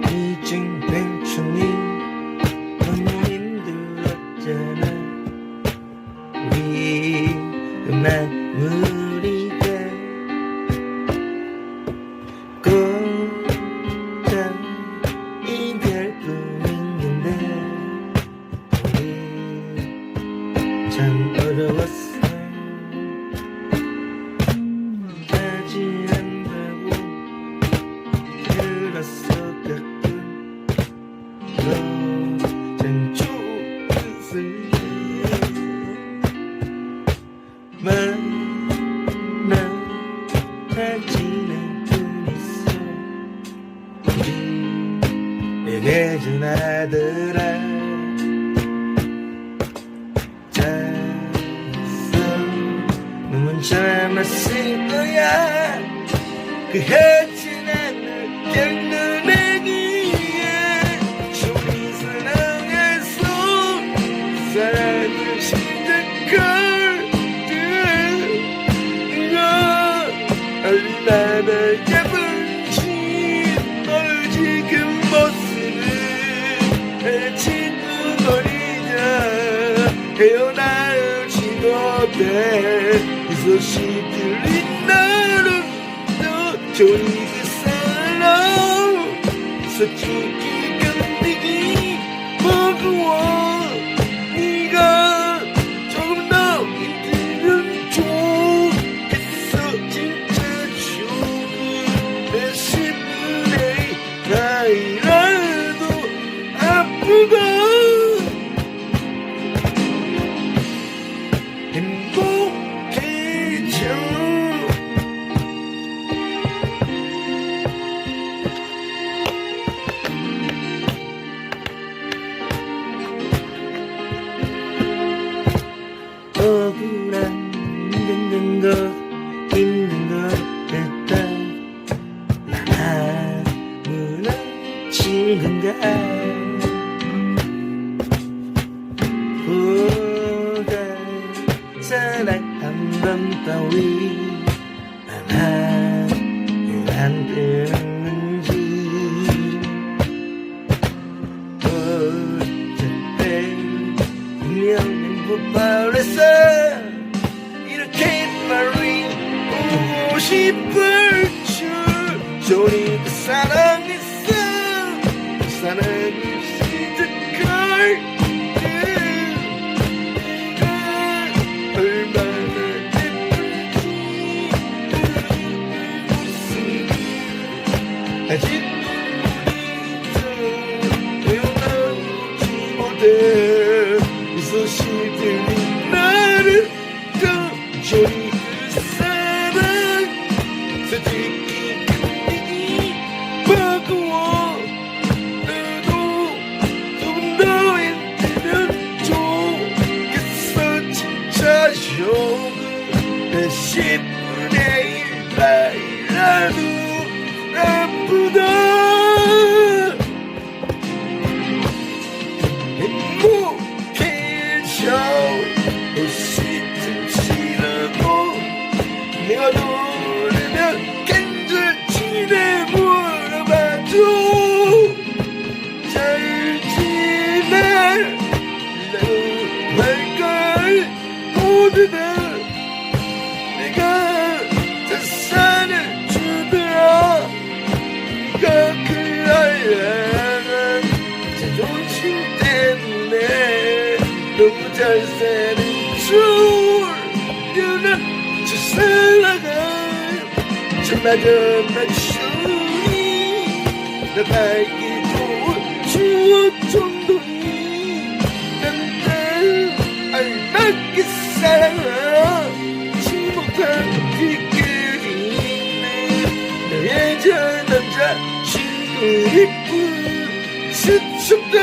이젠 괜찮니? 너무 힘들었잖아. 우리 마무리가 고작 이별뿐 있는데 우리 참 어려웠어. 가지 않다고 들었어. 가끔 너참 좋으세. 만나지는 뿐이서 우리 내게 전하더라. 잘했어. 너무 참았을 거야. 그 해진 하늘 견뎌내기에 좋은 사랑에서 사랑을 시작할 얼마나 예쁜지 너의 지금 모습을 지금거리냐. 헤어나오지 못해 이 소식 들린 나는 너 좋은 그 사람 솔직히 견디기 버거워. 네가 조금 더 힘들면 좋겠어. 진짜 내 10분의 1이라도 아프고 행복해져. 억울한 힘든 것 힘든 것 했다. 난 무너진 건가. 보다 사랑 한 번 따위 난 안 되는지. 어쨌든 분명히 못 바랬어. 이렇게 빨리 오고 싶을 줄. 좋은 그 사랑했어. 그 사랑을 시작할 때 얼마나 예쁜지 아직도 우리 헤어나오지 못해 이 소식 들린 나를 더 좋은 그 사랑 솔직히 견디기 버거워. 너도 조금 더 힘들면 좋겠어. 진짜 조금 내 10분의 1이라도 아프다. 행복해져. 옷이든 싫어도 내가 노래면 괜찮지. 내 물어봐줘. 잘 지내 할걸 모두 다 내가 다 살려주더라. 네가 그날은 자존심 때문에 너무 잘 사는 줄려는 저 살아가. 저마저 맞추니 나 밝기 좋은 추억 정도니 난 알맞게 살아. 지목한 뒤끝이 있는 너의 저 남자 친구일 뿐. 스쳤다